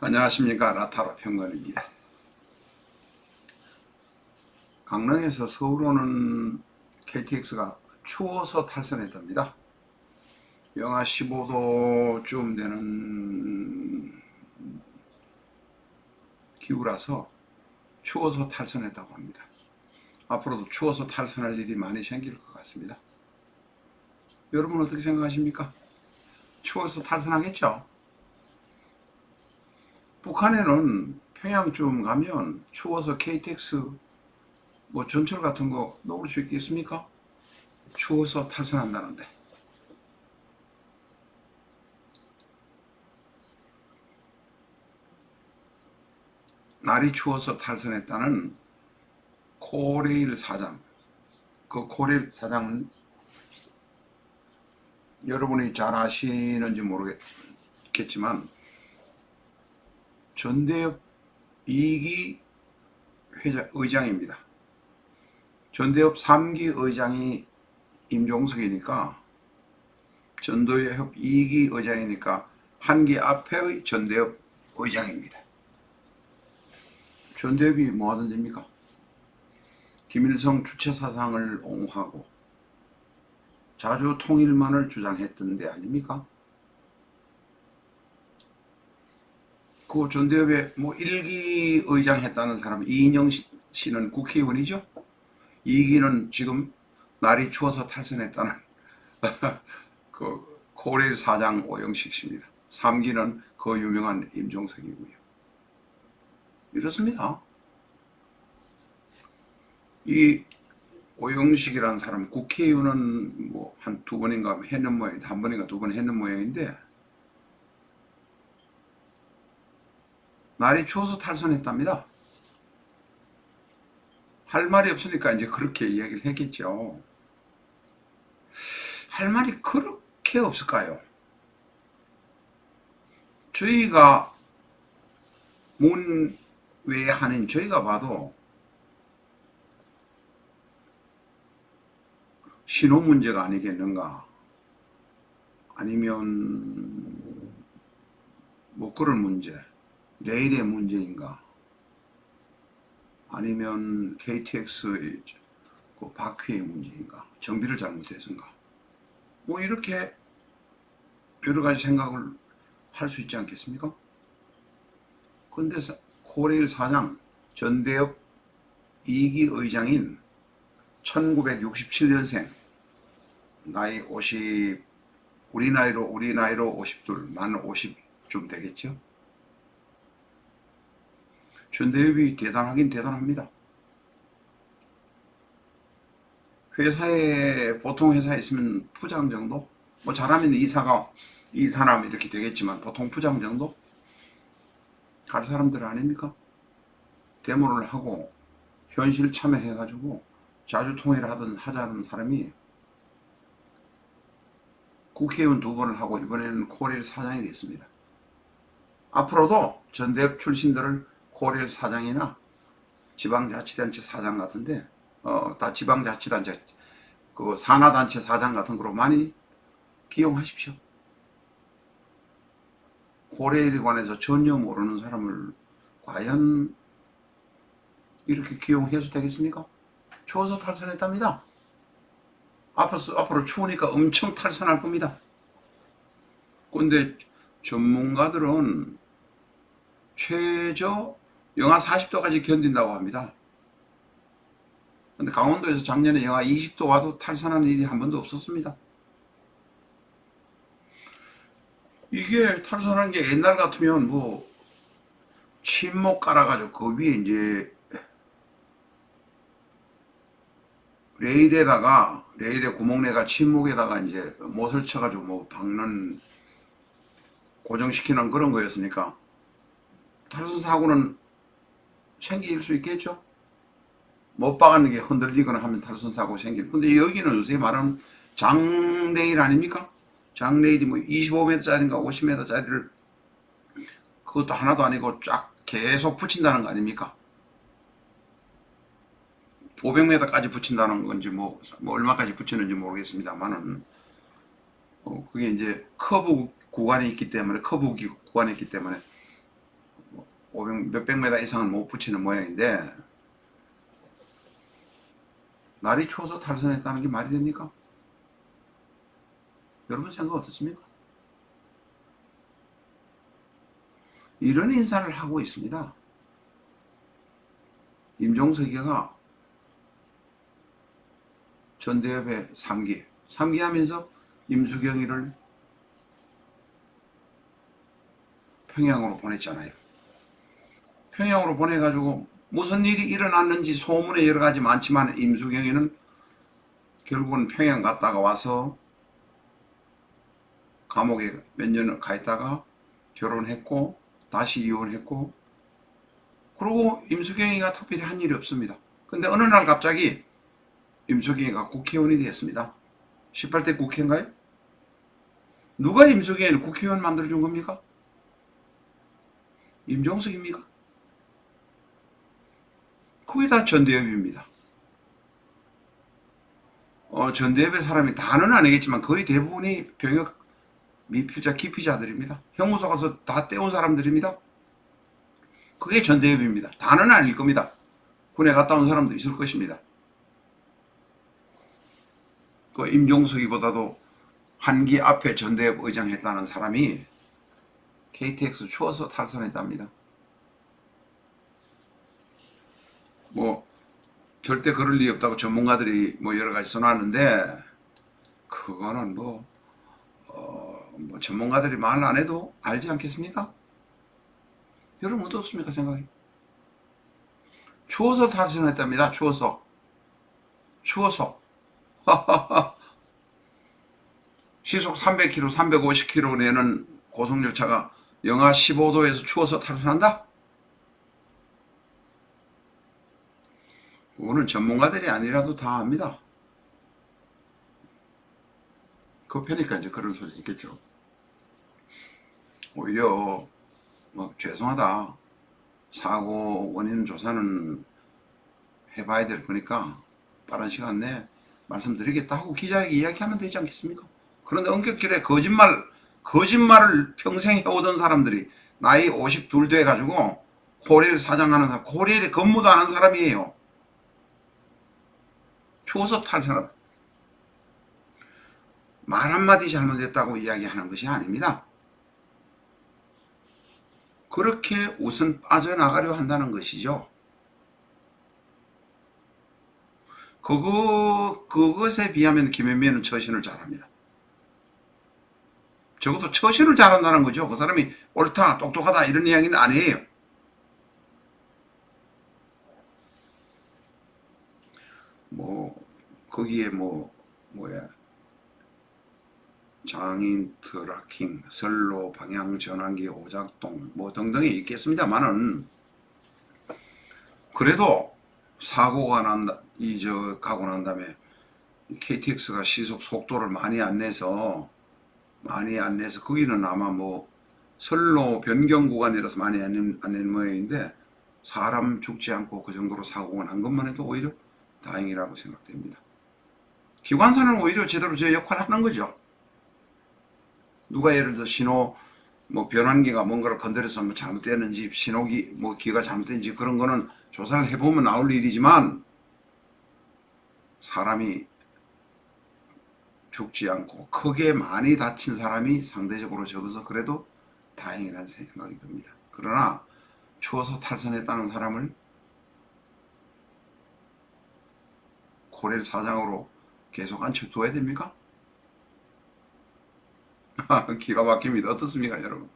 안녕하십니까. 라타로 평론입니다. 강릉에서 서울 오는 KTX가 추워서 탈선했답니다. 영하 15도쯤 되는 기후라서 추워서 탈선했다고 합니다. 앞으로도 추워서 탈선할 일이 많이 생길 것 같습니다. 여러분 어떻게 생각하십니까? 추워서 탈선하겠죠? 북한에는 평양쯤 가면 추워서 KTX 전철 같은 거 놓을 수 있겠습니까? 추워서 탈선한다는데. 날이 추워서 탈선했다는 코레일 사장. 그 코레일 사장은 여러분이 잘 아시는지 모르겠지만 전대협 2기 의장입니다. 전대협 3기 의장이 임종석이니까 전대협 2기 의장이니까 한 기 앞에의 전대협 의장입니다. 전대협이 뭐 하던 데입니까? 김일성 주체사상을 옹호하고 자주 통일만을 주장했던 데 아닙니까? 그 전대협의 1기 의장 했다는 사람 이인영 씨는 국회의원이죠. 2기는 지금 날이 추워서 탈선했다는 그 코레일 사장 오영식 씨입니다. 3기는 그 유명한 임종석이고요. 이렇습니다. 이 오영식이라는 사람 국회의원은 한 두 번인가 했는 모양인데, 한 번인가 두 번 했는 모양인데 날이 추워서 탈선했답니다. 할 말이 없으니까 이제 그렇게 이야기를 했겠죠. 할 말이 그렇게 없을까요? 저희가 문외한인 저희가 봐도 신호 문제가 아니겠는가, 아니면 그런 문제, 레일의 문제인가, 아니면 KTX의 그 바퀴의 문제인가, 정비를 잘못해서인가, 이렇게 여러 가지 생각을 할 수 있지 않겠습니까? 그런데 코레일 사장, 전대협 2기 의장인 1967년생, 나이 50, 우리 나이로 52, 만 50쯤 되겠죠? 전대협이 대단하긴 대단합니다. 회사에, 보통 회사에 있으면 부장 정도? 잘하면 이 사람 이렇게 되겠지만 보통 부장 정도? 갈 사람들 아닙니까? 데모를 하고 현실 참여해가지고 자주 통일을 하자는 사람이 국회의원 2번을 하고 이번에는 코레일 사장이 됐습니다. 앞으로도 전대협 출신들을 코레일 사장이나 지방자치단체 사장 같은데, 다 지방자치단체, 그 산하단체 사장 같은 거로 많이 기용하십시오. 코레일에 관해서 전혀 모르는 사람을 과연 이렇게 기용해도 되겠습니까? 추워서 탈선했답니다. 앞으로 추우니까 엄청 탈선할 겁니다. 그런데 전문가들은 최저 영하 40도까지 견딘다고 합니다. 근데 강원도에서 작년에 영하 20도 와도 탈선하는 일이 한 번도 없었습니다. 이게 탈선하는 게 옛날 같으면 침목 깔아가지고 그 위에 이제 레일에 구멍내가 침목에다가 이제 못을 쳐가지고 박는, 고정시키는 그런 거였으니까 탈선 사고는 생길 수 있겠죠. 못 박았는 게 흔들리거나 하면 탈선 사고 생길. 근데 여기는 요새 말하는 장레일 아닙니까? 장레일이 25m짜리인가 50m짜리를 그것도 하나도 아니고 쫙 계속 붙인다는 거 아닙니까? 500m까지 붙인다는 건지 얼마까지 붙이는지 모르겠습니다만은 그게 이제 커브 구간이 있기 때문에 500 몇백 메다 이상은 못 붙이는 모양인데 날이 추워서 탈선했다는 게 말이 됩니까? 여러분 생각 어떻습니까? 이런 인사를 하고 있습니다. 임종석이가 전대협의 3기 하면서 임수경이를 평양으로 보냈잖아요. 평양으로 보내가지고 무슨 일이 일어났는지 소문에 여러 가지 많지만 임수경이는 결국은 평양 갔다가 와서 감옥에 몇 년을 가 있다가 결혼했고 다시 이혼했고 그리고 임수경이가 특별히 한 일이 없습니다. 근데 어느 날 갑자기 임수경이가 국회의원이 됐습니다. 18대 국회인가요? 누가 임수경이를 국회의원 만들어준 겁니까? 임종석입니까? 그게 다 전대협입니다. 전대협의 사람이 다는 아니겠지만 거의 대부분이 병역 미필자 기피자들입니다. 형무소 가서 다 떼온 사람들입니다. 그게 전대협입니다. 다는 아닐 겁니다. 군에 갔다 온 사람도 있을 것입니다. 그 임종석이보다도 한기 앞에 전대협 의장 했다는 사람이 KTX 추워서 탈선했답니다. 뭐 절대 그럴 리 없다고 전문가들이 뭐 여러 가지 써놨는데 그거는 뭐 전문가들이 말 안 해도 알지 않겠습니까? 여러분 어떻습니까 생각이? 추워서 탈선했답니다. 추워서 시속 300km, 350km 내는 고속열차가 영하 15도에서 추워서 탈선한다? 그거는 전문가들이 아니라도 다 압니다. 급하니까 이제 그런 소리 있겠죠. 오히려 죄송하다. 사고 원인 조사는 해봐야 될 거니까 빠른 시간 내에 말씀드리겠다 하고 기자에게 이야기하면 되지 않겠습니까? 그런데 엄격하게 거짓말을 평생 해오던 사람들이 나이 52 돼가지고 코리엘 사장하는 사람, 코리엘에 근무도 하는 사람이에요. 추워서 탈선한 말 한마디 잘못했다고 이야기하는 것이 아닙니다. 그렇게 우선 빠져나가려 한다는 것이죠. 그것에 비하면 김현미는 처신을 잘합니다. 적어도 처신을 잘한다는 거죠. 그 사람이 옳다, 똑똑하다 이런 이야기는 아니에요. 거기에 장인 트라킹, 선로, 방향 전환기, 오작동 등등이 있겠습니다만은 그래도 사고가 가고 난 다음에 KTX가 시속 속도를 많이 안 내서 거기는 아마 선로 변경 구간이라서 많이 안 낸 모양인데 사람 죽지 않고 그 정도로 사고가 난 것만 해도 오히려 다행이라고 생각됩니다. 기관사는 오히려 제대로 제 역할을 하는 거죠. 누가 예를 들어 신호 변환기가 뭔가를 건드려서 잘못됐는지 신호기 기가 잘못된지 그런 거는 조사를 해보면 나올 일이지만 사람이 죽지 않고 크게 많이 다친 사람이 상대적으로 적어서 그래도 다행이라는 생각이 듭니다. 그러나 추워서 탈선했다는 사람을 코레일 사장으로 계속 앉혀둬야 됩니까? 기가 막힙니다. 어떻습니까 여러분?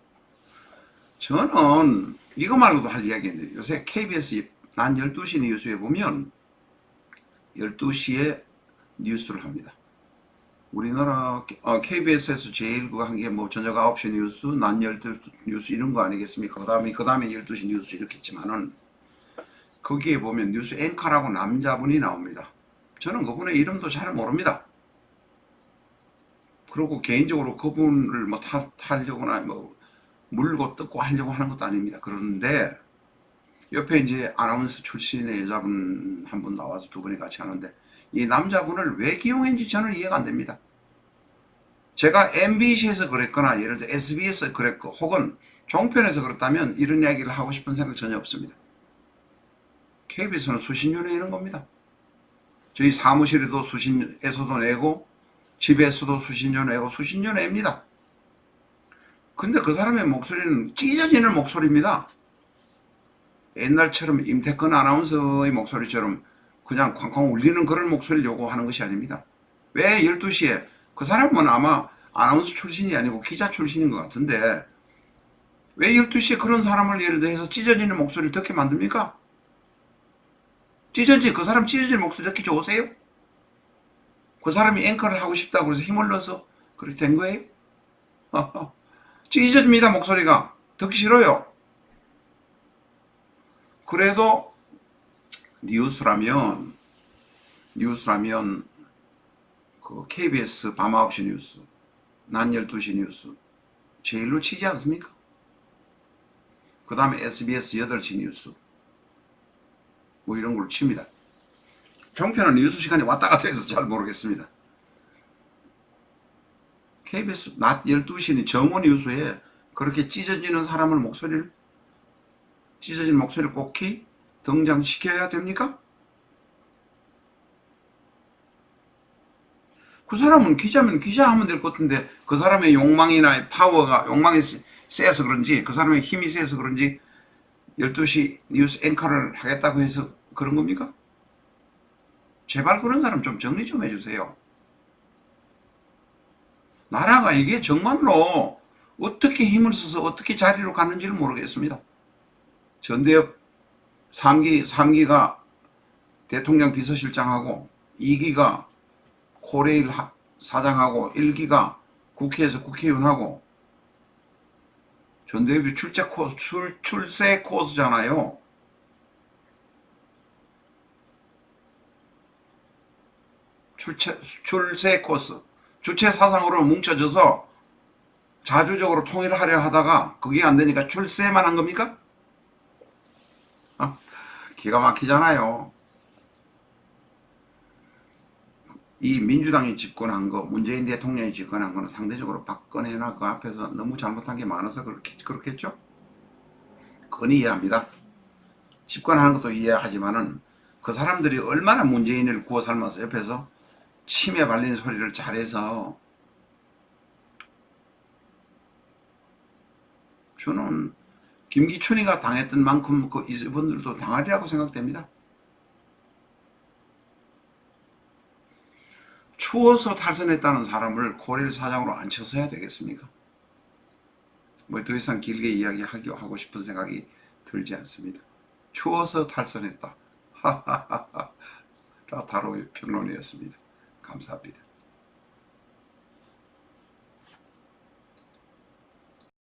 저는 이거 말고도 할 이야기인데 요새 KBS 낮 12시 뉴스에 보면 12시에 뉴스를 합니다. 우리나라 KBS에서 제일 그거 한 게 저녁 9시 뉴스, 낮 12시 뉴스 이런 거 아니겠습니까? 그 다음에 12시 뉴스 이렇게 있지만은 거기에 보면 뉴스 앵커라고 남자분이 나옵니다. 저는 그분의 이름도 잘 모릅니다. 그리고 개인적으로 그분을 타려거나 물고 뜯고 하려고 하는 것도 아닙니다. 그런데 옆에 이제 아나운서 출신의 여자분 한 분 나와서 두 분이 같이 하는데 이 남자분을 왜 기용했는지 저는 이해가 안 됩니다. 제가 MBC에서 그랬거나 예를 들어 SBS에서 그랬고 혹은 종편에서 그렇다면 이런 이야기를 하고 싶은 생각 전혀 없습니다. KBS는 수십 년에 이런 겁니다. 저희 사무실에도 수십 년에서도 내고 집에서도 수십 년 내고 수십 년 냅니다. 근데 그 사람의 목소리는 찢어지는 목소리입니다. 옛날처럼 임태근 아나운서의 목소리처럼 그냥 쾅쾅 울리는 그런 목소리를 요구하는 것이 아닙니다. 왜 12시에 그 사람은 아마 아나운서 출신이 아니고 기자 출신인 것 같은데 왜 12시에 그런 사람을 예를 들어서 찢어지는 목소리를 듣게 만듭니까? 그 사람 찢어지는 목소리 듣기 좋으세요? 그 사람이 앵커를 하고 싶다고 해서 힘을 넣어서 그렇게 된 거예요? 찢어집니다, 목소리가. 듣기 싫어요. 그래도 뉴스라면 그 KBS 밤 9시 뉴스, 낮 12시 뉴스 제일로 치지 않습니까? 그 다음에 SBS 8시 뉴스 뭐 이런 걸로 칩니다. 종편은 뉴스 시간이 왔다 갔다 해서 잘 모르겠습니다. KBS 낮 12시니 정오 뉴스에 그렇게 찢어지는 목소리를 꼭 등장시켜야 됩니까? 그 사람은 기자면 기자하면 될 것 같은데 그 사람의 욕망이나 파워가 욕망이 세서 그런지 그 사람의 힘이 세서 그런지 12시 뉴스 앵커를 하겠다고 해서 그런 겁니까? 제발 그런 사람 좀 정리 좀 해주세요. 나라가 이게 정말로 어떻게 힘을 써서 어떻게 자리로 가는지를 모르겠습니다. 전대협 3기가 대통령 비서실장하고 2기가 코레일 사장하고 1기가 국회에서 국회의원하고 전대협이 출세 코스잖아요. 출세 코스. 주체 사상으로 뭉쳐져서 자주적으로 통일을 하려 하다가 그게 안 되니까 출세만 한 겁니까? 기가 막히잖아요. 이 민주당이 집권한 거, 문재인 대통령이 집권한 거는 상대적으로 박근혜나 그 앞에서 너무 잘못한 게 많아서 그렇겠죠? 그건 이해합니다. 집권하는 것도 이해하지만은 그 사람들이 얼마나 문재인을 구워 삶아서 옆에서 침에 발린 소리를 잘해서 저는 김기춘이가 당했던 만큼 그 이분들도 당하리라고 생각됩니다. 추워서 탈선했다는 사람을 코레일 사장으로 앉혀서 해야 되겠습니까? 뭐 더 이상 길게 이야기하고 싶은 생각이 들지 않습니다. 추워서 탈선했다. 하하하하. 라타로의 평론이었습니다. 감사합니다.